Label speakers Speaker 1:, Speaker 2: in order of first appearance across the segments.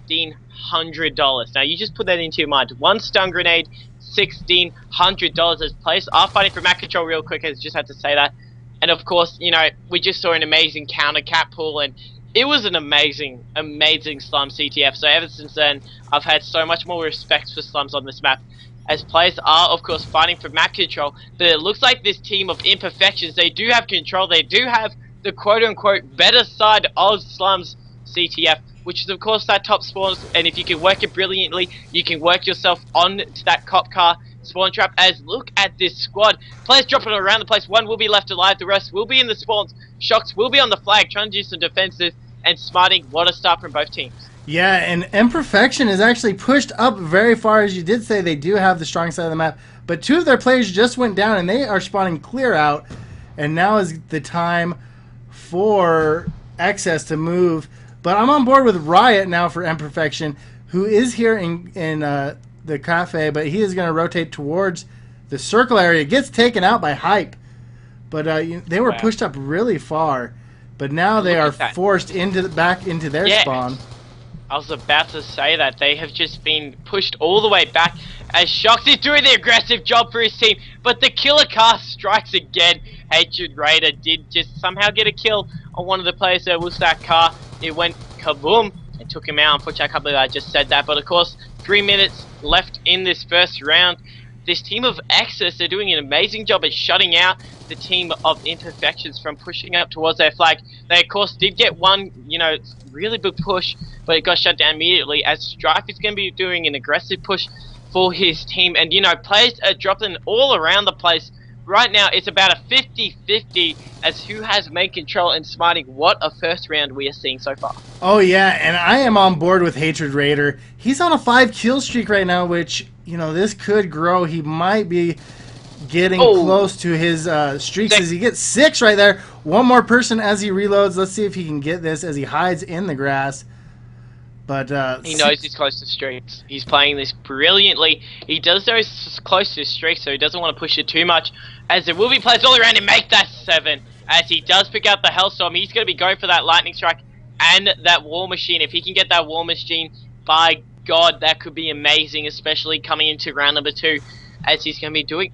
Speaker 1: $1,600. Now, you just put that into your mind. One stun grenade, $1,600 as players are fighting for map control real quick. I just had to say that. And of course, you know, we just saw an amazing counter cat pool, and it was an amazing, amazing Slum CTF. So ever since then, I've had so much more respect for Slums on this map, as players are, of course, fighting for map control. But it looks like this team of Imperfections, they do have control. They do have the quote-unquote better side of Slums CTF, which is, of course, that top spawn. And if you can work it brilliantly, you can work yourself on to that cop car spawn trap. As look at this squad. Players dropping around the place. One will be left alive. The rest will be in the spawns. Shocks will be on the flag, trying to do some defensive. And Smarting, what a start from both teams.
Speaker 2: Yeah, and Imperfection is actually pushed up very far. As you did say, they do have the strong side of the map. But two of their players just went down, and they are spawning clear out. And now is the time for Excess to move. But I'm on board with Riot now for Imperfection, who is here in the cafe, but he is going to rotate towards the circle area. Gets taken out by Hype. But they were pushed up really far. But now they are forced back into their spawn.
Speaker 1: I was about to say that. They have just been pushed all the way back as Shocks is doing the aggressive job for his team. But the killer car strikes again. Hatred Raider did just somehow get a kill on one of the players that was that car. It went kaboom and took him out. Unfortunately, I can't believe I just said that. But of course, 3 minutes left in this first round. This team of Excess are doing an amazing job at shutting out the team of Imperfections from pushing up towards their flag. They, of course, did get one, you know, really big push, but it got shut down immediately as Strife is going to be doing an aggressive push for his team. And, you know, players are dropping all around the place. Right now, it's about a 50-50 as who has main control and Smarting. What a first round we are seeing so far.
Speaker 2: Oh, yeah, and I am on board with Hatred Raider. He's on a 5-kill streak right now, which, you know, this could grow. He might be getting close to his streaks as he gets 6 right there. One more person as he reloads. Let's see if he can get this as he hides in the grass. But
Speaker 1: he knows he's close to streaks. He's playing this brilliantly. He does know he's close to his streaks, so he doesn't want to push it too much. As there will be players all around him make that 7. As he does pick out the Hellstorm, he's going to be going for that Lightning Strike and that War Machine. If he can get that War Machine, by God, that could be amazing, especially coming into round number 2. As he's going to be doing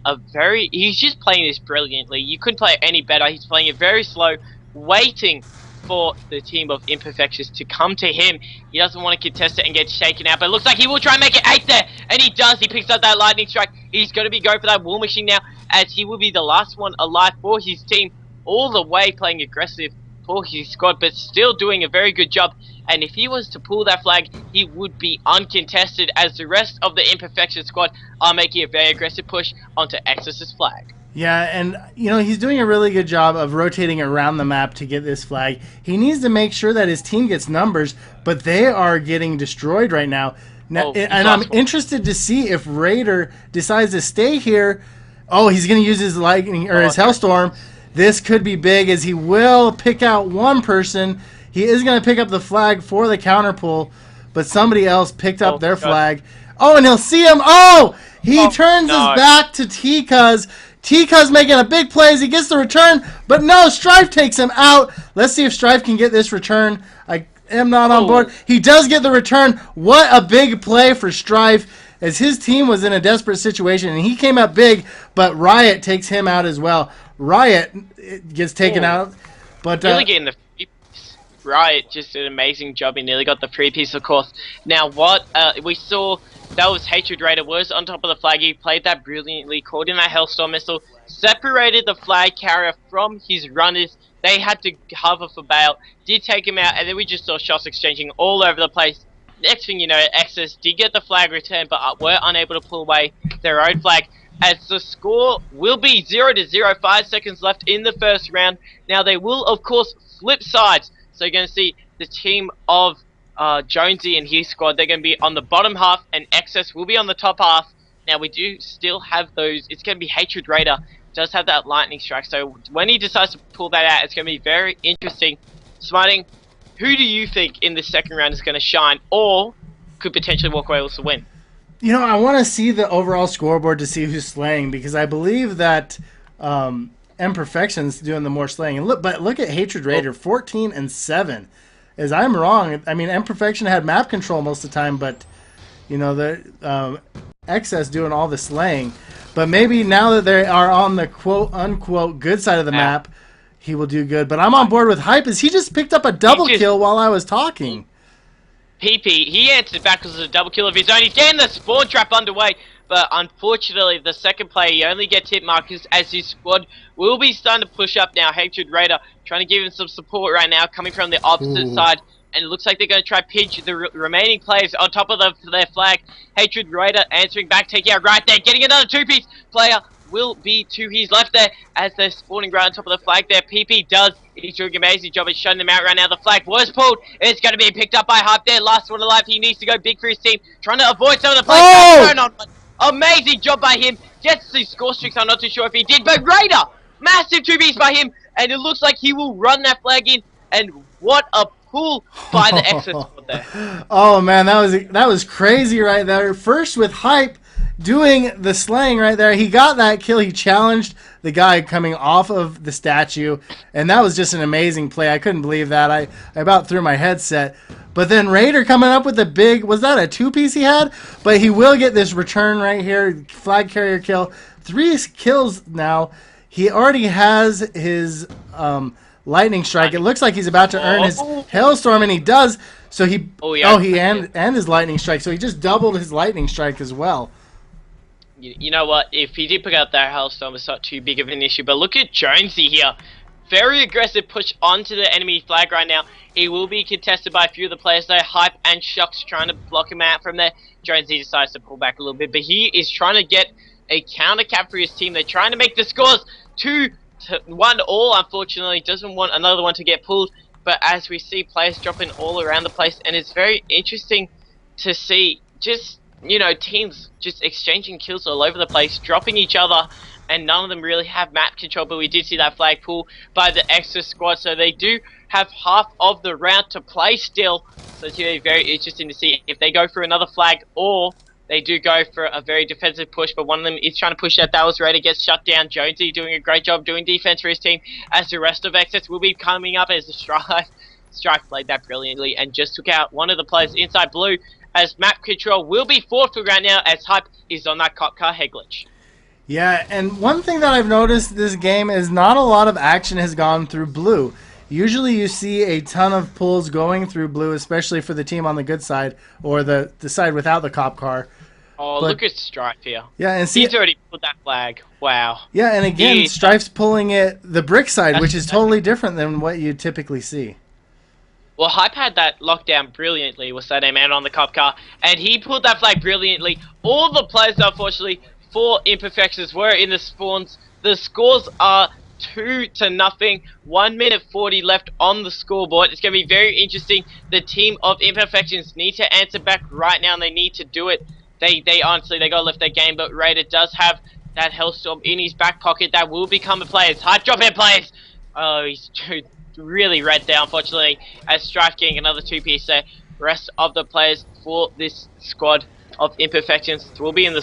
Speaker 1: he's just playing this brilliantly. You couldn't play it any better. He's playing it very slow, waiting for the team of Imperfections to come to him. He doesn't want to contest it and get shaken out, but it looks like he will try and make it 8 there, and he does. He picks up that Lightning Strike. He's going to be going for that War Machine now, as he will be the last one alive for his team, all the way playing aggressive for his squad, but still doing a very good job. And if he was to pull that flag, he would be uncontested, as the rest of the Imperfection squad are making a very aggressive push onto Excess's flag.
Speaker 2: Yeah, and, you know, he's doing a really good job of rotating around the map to get this flag. He needs to make sure that his team gets numbers, but they are getting destroyed right now. And I'm interested to see if Raider decides to stay here. Oh, he's going to use his lightning or his Hellstorm. This could be big, as he will pick out one person. He is going to pick up the flag for the counter pull, but somebody else picked up their flag. Oh, and he'll see him. Oh, he turns his back to T-Cuz. T-Cuz making a big play as he gets the return, but no, Strife takes him out. Let's see if Strife can get this return. I am not on board. He does get the return. What a big play for Strife, as his team was in a desperate situation, and he came up big, but Riot takes him out as well. Riot gets taken out. But
Speaker 1: really getting the free piece. Riot just did an amazing job. He nearly got the free piece, of course. Now, what we saw... That was Hatred Raider, was on top of the flag. He played that brilliantly, called in that Hellstorm missile, separated the flag carrier from his runners. They had to hover for bail, did take him out, and then we just saw shots exchanging all over the place. Next thing you know, Excess did get the flag returned, but were unable to pull away their own flag. As the score will be 0-0, 5 seconds left in the first round. Now they will, of course, flip sides. So you're going to see the team of Jonesy and his squad, they're going to be on the bottom half, and Excess will be on the top half. Now we do still have those, it's going to be Hatred Raider, does have that Lightning Strike, so when he decides to pull that out, it's going to be very interesting. Smarting, who do you think in the second round is going to shine, or could potentially walk away with the win?
Speaker 2: You know, I want to see the overall scoreboard to see who's slaying, because I believe that Imperfection's doing the more slaying. And look at Hatred Raider, 14-7. as I'm wrong. I mean, Imperfection had map control most of the time, but you know the Excess doing all the slaying. But maybe now that they are on the quote unquote good side of the map, he will do good. But I'm on board with Hype as he just picked up a double kill while I was talking.
Speaker 1: PP, he answered back because of a double kill of his own. He's getting the spawn trap underway, but unfortunately the second player, he only gets hit markers as his squad will be starting to push up now. Hatred Raider trying to give him some support right now, coming from the opposite side. And it looks like they're going to try pinch the remaining players on top of their flag. Hatred Raider answering back, taking out right there, getting another two-piece player. Will be to his left there as they're spawning right on top of the flag there. PP does. He's doing an amazing job of shutting them out right now. The flag was pulled. It's going to be picked up by Hype there. Last one alive. He needs to go big for his team. Trying to avoid some of the players. Oh! Amazing job by him. Gets the score streaks. I'm not too sure if he did. But Raider, massive 2Bs by him. And it looks like he will run that flag in. And what a pull by the Excess squad there.
Speaker 2: Oh, man. That was crazy right there. First with Hype doing the slaying right there. He got that kill. He challenged the guy coming off of the statue, and that was just an amazing play. I couldn't believe that. I about threw my headset. But then Raider coming up with a big, was that a two-piece he had? But he will get this return right here, flag carrier kill. 3 kills now. He already has his lightning strike. It looks like he's about to earn his hailstorm, and he does. So he and his lightning strike. So he just doubled his lightning strike as well.
Speaker 1: You know what? If he did pick up that hailstorm, it's not too big of an issue. But look at Jonesy here. Very aggressive push onto the enemy flag right now. He will be contested by a few of the players there. Hype and Shocks trying to block him out from there. Jonesy decides to pull back a little bit. But he is trying to get a counter cap for his team. They're trying to make the scores 2-1 all. Unfortunately, doesn't want another one to get pulled. But as we see players dropping all around the place. And it's very interesting to see just... you know, teams just exchanging kills all over the place, dropping each other, and none of them really have map control, but we did see that flag pull by the Excess squad, so they do have half of the round to play still, so it's going to be very interesting to see if they go for another flag, or they do go for a very defensive push, but one of them is trying to push that. That was Raider, gets shut down. Jonesy doing a great job doing defense for his team, as the rest of Excess will be coming up as the Strife played that brilliantly, and just took out one of the players inside blue, as map control will be forfeit right now as Hype is on that cop car head glitch.
Speaker 2: Yeah, and one thing that I've noticed this game is not a lot of action has gone through blue. Usually you see a ton of pulls going through blue, especially for the team on the good side, or the side without the cop car.
Speaker 1: Oh, but look at Strife here.
Speaker 2: Yeah, and see,
Speaker 1: he's already pulled that flag. Wow.
Speaker 2: Yeah, and again, Strife's pulling it the brick side, which is totally different than what you typically see.
Speaker 1: Well, Hype had that lockdown brilliantly, was that man on the cop car, and he pulled that flag brilliantly. All the players, unfortunately, for Imperfections were in the spawns. The scores are 2-0. 1 minute 40 left on the scoreboard. It's going to be very interesting. The team of Imperfections need to answer back right now, and they need to do it. They honestly, they got to lift their game, but Raider does have that Hellstorm in his back pocket. That will become a player. Hype drop in players. Oh, he's too... really red there, unfortunately, as Strife getting another 2-piece there. Rest of the players for this squad of Imperfections will be in the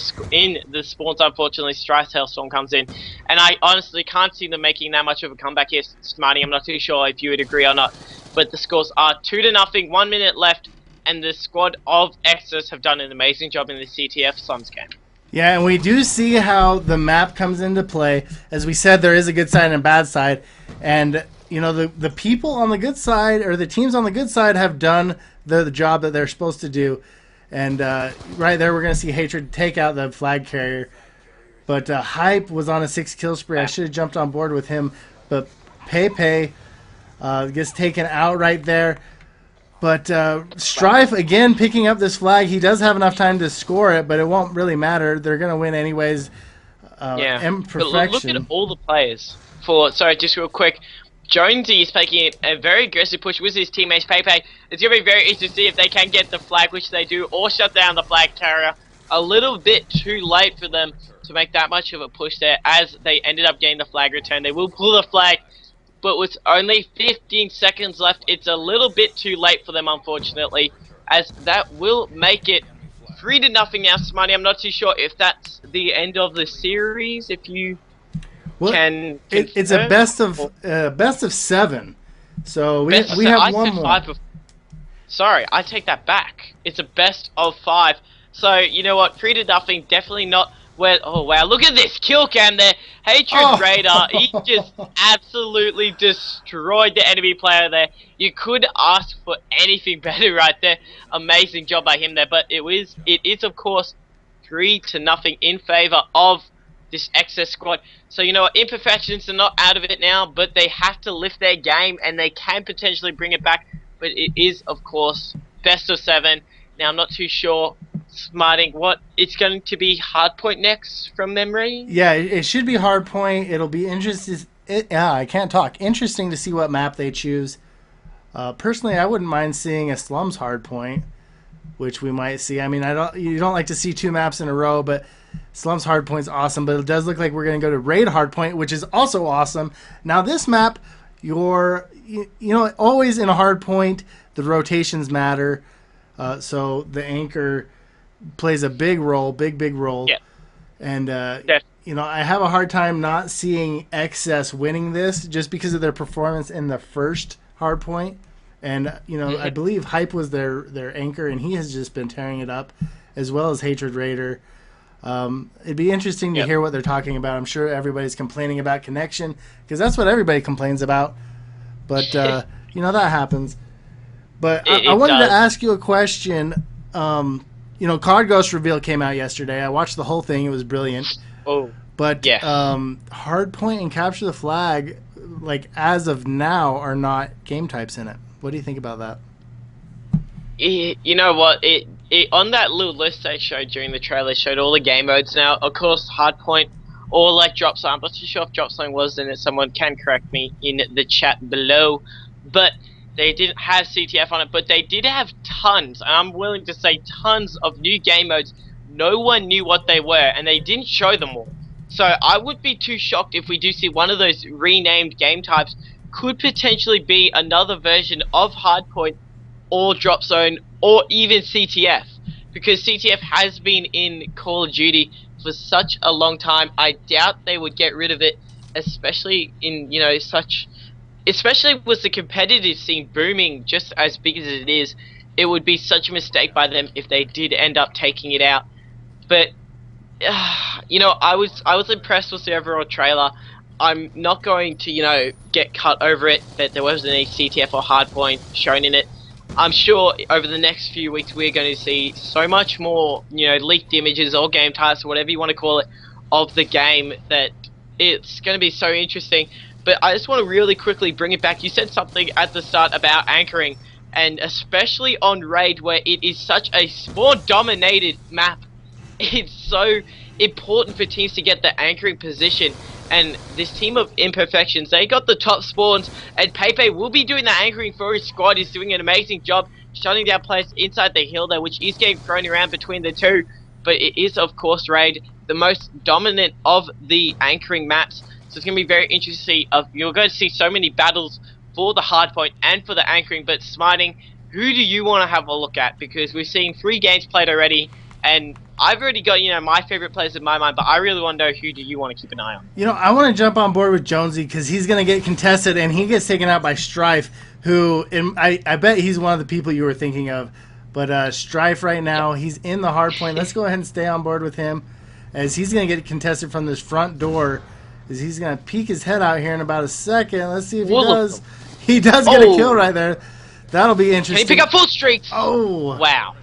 Speaker 1: spawns. Unfortunately, Strife's Hellstorm comes in, and I honestly can't see them making that much of a comeback here, Smarty. I'm not too sure if you would agree or not, but the scores are 2-0, 1 minute left, and the squad of Excess have done an amazing job in the CTF Slums game.
Speaker 2: Yeah, and we do see how the map comes into play. As we said, there is a good side and a bad side, and you know, the people on the good side, or the teams on the good side, have done the job that they're supposed to do. And right there, we're going to see Hatred take out the flag carrier. But Hype was on a 6-kill spree. I should have jumped on board with him. But Pepe gets taken out right there. But Strife, again, picking up this flag. He does have enough time to score it, but it won't really matter. They're going to win anyways.
Speaker 1: Imperfection. Look at all the players. Sorry, just real quick. Jonesy is taking a very aggressive push with his teammates Pepe. It's going to be very interesting to see if they can get the flag, which they do, or shut down the flag carrier. A little bit too late for them to make that much of a push there, as they ended up getting the flag return. They will pull the flag, but with only 15 seconds left, it's a little bit too late for them, unfortunately, as that will make it 3-0 now, Smarty. I'm not too sure if that's the end of the series, if you...
Speaker 2: Well, it's a best of 7, so we have one more.
Speaker 1: Sorry, I take that back. It's a best of 5. So, you know what? 3-0, definitely not where... Oh, wow, look at this kill cam there. Hatred Raider, he just absolutely destroyed the enemy player there. You could ask for anything better right there. Amazing job by him there. But it is of course, 3-0 in favor of this XS squad. So, you know what? Imperfections are not out of it now, but they have to lift their game, and they can potentially bring it back. But it is, of course, best of 7. Now, I'm not too sure, Smarting, what it's going to be. Hardpoint next from memory?
Speaker 2: Yeah, it should be Hardpoint. It'll be interesting. I can't talk. Interesting to see what map they choose. Personally, I wouldn't mind seeing a Slums Hardpoint, which we might see. I mean, you don't like to see 2 maps in a row, but Slums Hardpoint's awesome. But it does look like we're going to go to Raid Hardpoint, which is also awesome. Now, this map, you know, always in a Hardpoint, the rotations matter. So the anchor plays a big role, big role.
Speaker 1: Yeah.
Speaker 2: And, you know, I have a hard time not seeing XS winning this just because of their performance in the first Hardpoint. And, you know, I believe Hype was their anchor, and he has just been tearing it up, as well as Hatred Raider. It'd be interesting to hear what they're talking about. I'm sure everybody's complaining about connection, because that's what everybody complains about. But, you know, that happens. But I wanted to ask you a question. You know, COD Ghost reveal came out yesterday. I watched the whole thing. It was brilliant.
Speaker 1: Oh,
Speaker 2: but Hardpoint and Capture the Flag, like, as of now, are not game types in it. What do you think about that?
Speaker 1: You know what? On that little list they showed during the trailer, showed all the game modes now. Of course, Hardpoint or like Drop Zone. I'm not too sure if Drop Zone was in it. Someone can correct me in the chat below. But they didn't have CTF on it, but they did have tons, and I'm willing to say tons of new game modes. No one knew what they were, and they didn't show them all. So I would be too shocked if we do see one of those renamed game types could potentially be another version of Hardpoint or Drop Zone or even CTF, because CTF has been in Call of Duty for such a long time. I doubt they would get rid of it, especially in, you know, especially with the competitive scene booming just as big as it is. It would be such a mistake by them if they did end up taking it out. But you know, I was impressed with the overall trailer. I'm not going to, you know, get cut over it that there wasn't any CTF or Hardpoint shown in it. I'm sure over the next few weeks we're going to see so much more, you know, leaked images or game types or whatever you want to call it of the game, that it's going to be so interesting. But I just want to really quickly bring it back. You said something at the start about anchoring, and especially on Raid, where it is such a spawn-dominated map. It's so important for teams to get the anchoring position, and this team of Imperfections, they got the top spawns, and Pepe will be doing the anchoring for his squad. He's doing an amazing job shutting down players inside the hill there, which is getting thrown around between the two. But it is, of course, Raid, the most dominant of the anchoring maps. So it's going to be very interesting to see. You're going to see so many battles for the Hardpoint and for the anchoring. But Smarting, who do you want to have a look at? Because we've seen 3 games played already, and I've already got, you know, my favorite players in my mind. But I really want to know, who do you want to keep an eye on?
Speaker 2: You know, I want to jump on board with Jonesy, because he's going to get contested, and he gets taken out by Strife, who I bet he's one of the people you were thinking of. But Strife right now, he's in the Hardpoint. Let's go ahead and stay on board with him, as he's going to get contested from this front door. He's going to peek his head out here in about a second. Let's see if he does. He does get a kill right there. That'll be interesting.
Speaker 1: Can he pick up full streaks?
Speaker 2: Oh.
Speaker 1: Wow.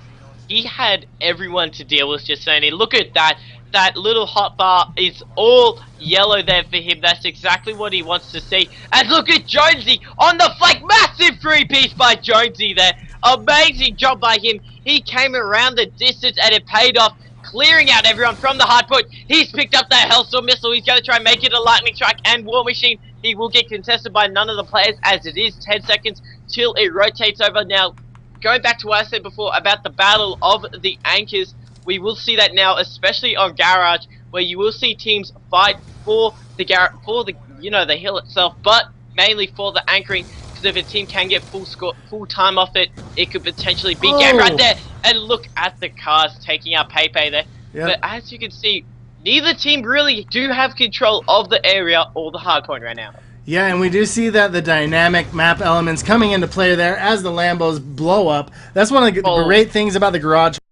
Speaker 1: He had everyone to deal with, just saying. Look at that. That little hotbar is all yellow there for him. That's exactly what he wants to see. And look at Jonesy on the flank. Massive 3-piece by Jonesy there. Amazing job by him. He came around the distance and it paid off, clearing out everyone from the Hardpoint. He's picked up that Hellstorm missile. He's going to try and make it a lightning strike and War Machine. He will get contested by none of the players, as it is 10 seconds till it rotates over. Now, going back to what I said before about the battle of the anchors, we will see that now, especially on Garage, where you will see teams fight for the you know, the hill itself, but mainly for the anchoring. Because if a team can get full time off it, it could potentially be game right there. And look at the cars taking out Pepe there. Yep. But as you can see, neither team really do have control of the area or the Hardpoint right now.
Speaker 2: Yeah, and we do see that the dynamic map elements coming into play there as the Lambos blow up. That's one of the great things about the garage